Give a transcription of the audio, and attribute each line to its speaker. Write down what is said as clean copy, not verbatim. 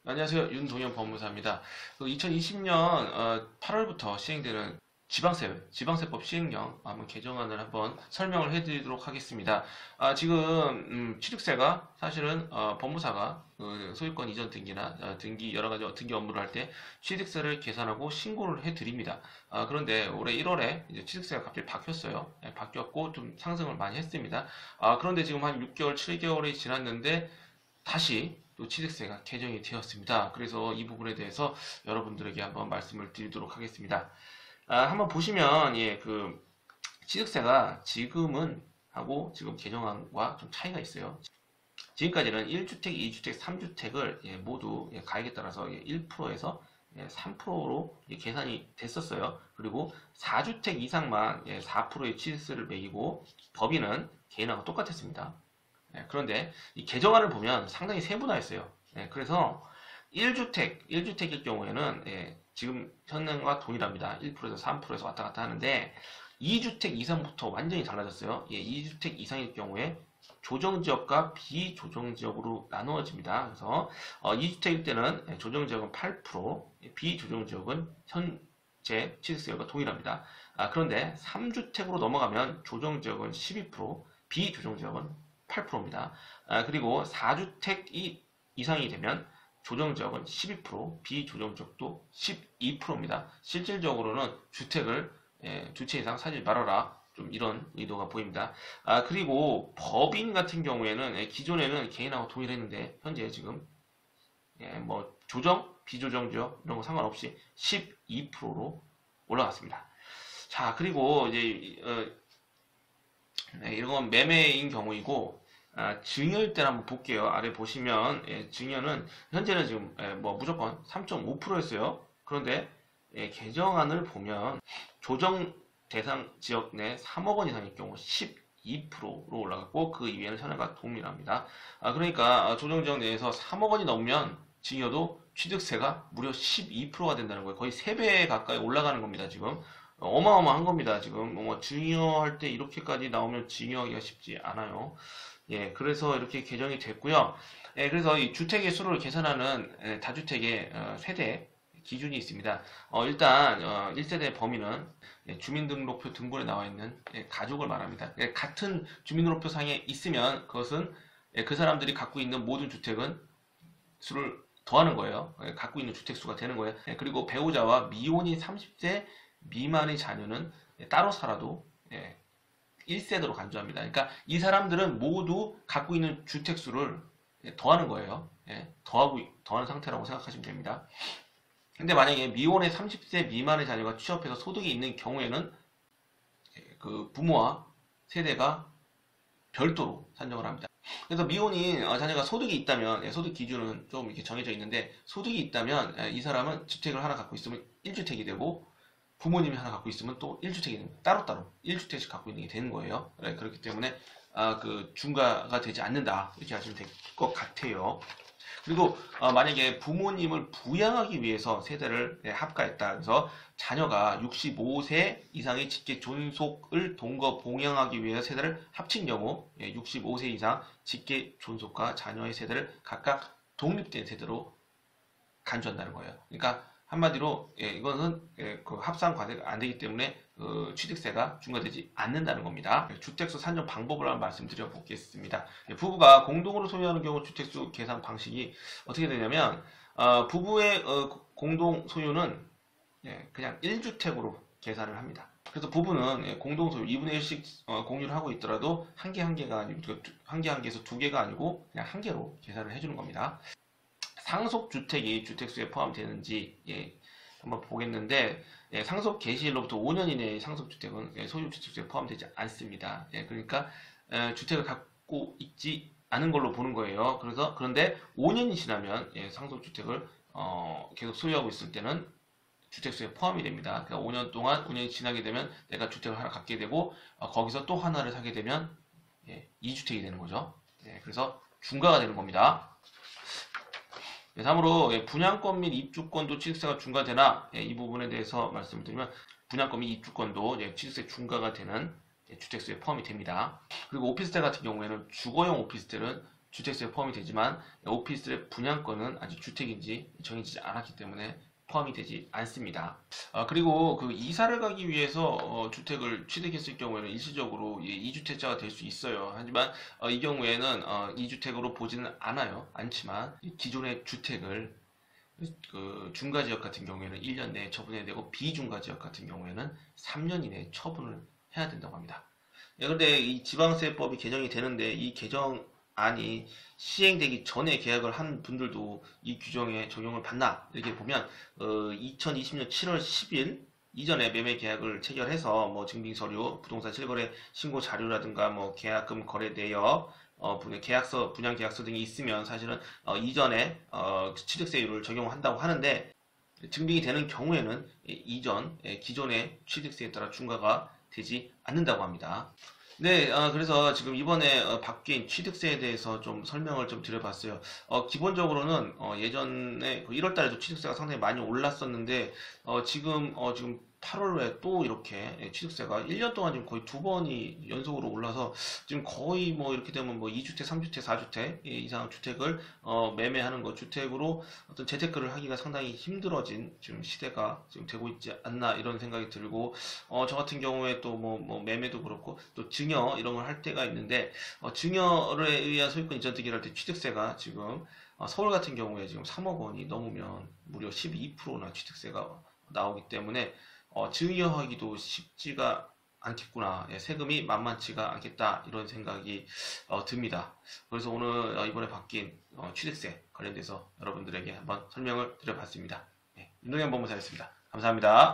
Speaker 1: 안녕하세요. 윤동현 법무사입니다. 2020년 8월부터 시행되는 지방세법 시행령 한번 개정안을 한번 설명을 해드리도록 하겠습니다. 지금 취득세가 사실은 법무사가 소유권 이전 등기나 등기 여러 가지 등기 업무를 할 때 취득세를 계산하고 신고를 해드립니다. 그런데 올해 1월에 이제 취득세가 갑자기 바뀌었어요. 바뀌었고 좀 상승을 많이 했습니다. 그런데 지금 한 6개월, 7개월이 지났는데 다시 또 취득세가 개정이 되었습니다. 그래서 이 부분에 대해서 여러분들에게 한번 말씀을 드리도록 하겠습니다. 한번 보시면 취득세가 지금은 하고 지금 개정안과 좀 차이가 있어요. 지금까지는 1주택, 2주택, 3주택을 모두 가액에 따라서 1%에서 3%로 계산이 됐었어요. 그리고 4주택 이상만 4%의 취득세를 매기고 법인은 개인하고 똑같았습니다. 그런데 이 개정안을 보면 상당히 세분화했어요. 그래서 1주택일 경우에는 지금 현행과 동일합니다. 1%에서 3%에서 왔다 갔다 하는데 2주택 이상부터 완전히 달라졌어요. 2주택 이상일 경우에 조정지역과 비조정지역으로 나누어집니다. 그래서 2주택일 때는 조정지역은 8%, 비조정지역은 현재 취득세율과 동일합니다. 그런데 3주택으로 넘어가면 조정지역은 12%, 비조정지역은 8%입니다. 그리고 4주택 이상이 되면 조정지역은 12%, 비조정지역도 12%입니다. 실질적으로는 주택을 두 채 이상 사지 말아라. 좀 이런 의도가 보입니다. 그리고 법인 같은 경우에는 기존에는 개인하고 동일했는데 현재 지금 뭐 조정, 비조정 지역 이런 거 상관없이 12%로 올라갔습니다. 자, 그리고 이제 이런 건 매매인 경우이고 증여일 때를 한번 볼게요. 아래 보시면 증여는 현재는 지금 뭐 무조건 3.5%였어요. 그런데 개정안을 보면 조정 대상 지역 내 3억 원 이상일 경우 12%로 올라갔고 그 이외에는 현행과 동일합니다. 그러니까 조정 지역 내에서 3억 원이 넘으면 증여도 취득세가 무려 12%가 된다는 거예요. 거의 3배 가까이 올라가는 겁니다. 지금 어마어마한 겁니다. 지금 뭐 증여할 때 이렇게까지 나오면 증여하기가 쉽지 않아요. 그래서 이렇게 개정이 됐고요. 그래서 이 주택의 수를 계산하는 다주택의 세대 기준이 있습니다. 일단 1세대 범위는 주민등록표 등본에 나와 있는 가족을 말합니다. 같은 주민등록표상에 있으면 그것은 그 사람들이 갖고 있는 모든 주택은 수를 더하는 거예요. 갖고 있는 주택 수가 되는 거예요. 그리고 배우자와 미혼인 30세 미만의 자녀는 따로 살아도 1세대로 간주합니다. 그러니까 이 사람들은 모두 갖고 있는 주택 수를 더하는 거예요. 더하는 상태라고 생각하시면 됩니다. 근데 만약에 미혼의 30세 미만의 자녀가 취업해서 소득이 있는 경우에는 그 부모와 세대가 별도로 산정을 합니다. 그래서 미혼인 자녀가 소득이 있다면 소득 기준은 좀 이렇게 정해져 있는데 소득이 있다면 이 사람은 주택을 하나 갖고 있으면 1주택이 되고 부모님이 하나 갖고 있으면 또 1주택이 되는 따로따로 1주택씩 갖고 있는 게 되는 거예요. 그렇기 때문에 그 중과가 되지 않는다 이렇게 하시면 될 것 같아요. 그리고 만약에 부모님을 부양하기 위해서 세대를 합가했다. 그래서 자녀가 65세 이상의 직계 존속을 동거 봉양하기 위해서 세대를 합친 경우 65세 이상 직계 존속과 자녀의 세대를 각각 독립된 세대로 간주한다는 거예요. 그러니까 한마디로 이것은 그 합산 과세가 안 되기 때문에 취득세가 중과되지 않는다는 겁니다. 주택수 산정 방법을 한번 말씀드려 보겠습니다. 부부가 공동으로 소유하는 경우 주택수 계산 방식이 어떻게 되냐면 부부의 공동 소유는 그냥 1주택으로 계산을 합니다. 그래서 부부는 공동 소유 2분의 1씩 공유를 하고 있더라도 한 개가 아니고 한 개에서 두 개가 아니고 그냥 한 개로 계산을 해주는 겁니다. 상속주택이 주택수에 포함되는지 한번 보겠는데 상속 개시일로부터 5년 이내의 상속주택은 소유주택수에 포함되지 않습니다. 그러니까 주택을 갖고 있지 않은 걸로 보는 거예요. 그런데 5년이 지나면 상속주택을 계속 소유하고 있을 때는 주택수에 포함이 됩니다. 그러니까 5년 동안 5년이 지나게 되면 내가 주택을 하나 갖게 되고 거기서 또 하나를 사게 되면 2주택이 되는 거죠. 그래서 중과가 되는 겁니다. 다음으로 분양권 및 입주권도 취득세가 중과되나 이 부분에 대해서 말씀드리면 분양권 및 입주권도 취득세 중과가 되는 주택수에 포함이 됩니다. 그리고 오피스텔 같은 경우에는 주거용 오피스텔은 주택세에 포함이 되지만 오피스텔의 분양권은 아직 주택인지 정해지지 않았기 때문에 포함이 되지 않습니다. 그리고 그 이사를 가기 위해서 주택을 취득했을 경우에는 일시적으로 2주택자가 될 수 있어요. 하지만 이 경우에는 2주택으로 보지는 않지만 기존의 주택을 그 중과지역 같은 경우에는 1년 내에 처분해야 되고 비중과지역 같은 경우에는 3년 이내에 처분을 해야 된다고 합니다. 그런데 이 지방세법이 개정이 되는데 이 개정안이 시행되기 전에 계약을 한 분들도 이 규정에 적용을 받나 이렇게 보면 2020년 7월 10일 이전에 매매 계약을 체결해서 뭐 증빙서류, 부동산 실거래 신고 자료라든가 뭐 계약금 거래 내역, 계약서, 분양 계약서 등이 있으면 사실은 이전에 취득세율을 적용한다고 하는데 증빙이 되는 경우에는 이전 기존의 취득세에 따라 중과가 되지 않는다고 합니다. 네, 그래서 지금 이번에 바뀐 취득세에 대해서 좀 설명을 좀 드려봤어요. 기본적으로는 예전에 1월 달에도 취득세가 상당히 많이 올랐었는데 지금 8월에 또 이렇게 취득세가 1년 동안 지금 거의 두 번이 연속으로 올라서 지금 거의 뭐 이렇게 되면 뭐 2주택, 3주택, 4주택 이상 주택을 매매하는 것, 주택으로 어떤 재테크를 하기가 상당히 힘들어진 지금 시대가 지금 되고 있지 않나 이런 생각이 들고 저 같은 경우에 또 뭐 매매도 그렇고 또 증여 이런 걸 할 때가 있는데 증여에 의한 소유권 이전 등기를 할 때 취득세가 지금 서울 같은 경우에 지금 3억 원이 넘으면 무려 12%나 취득세가 나오기 때문에 증여하기도 쉽지가 않겠구나. 세금이 만만치가 않겠다. 이런 생각이 듭니다. 그래서 오늘 이번에 바뀐 취득세 관련돼서 여러분들에게 한번 설명을 드려봤습니다. 윤동현 법무사였습니다. 감사합니다.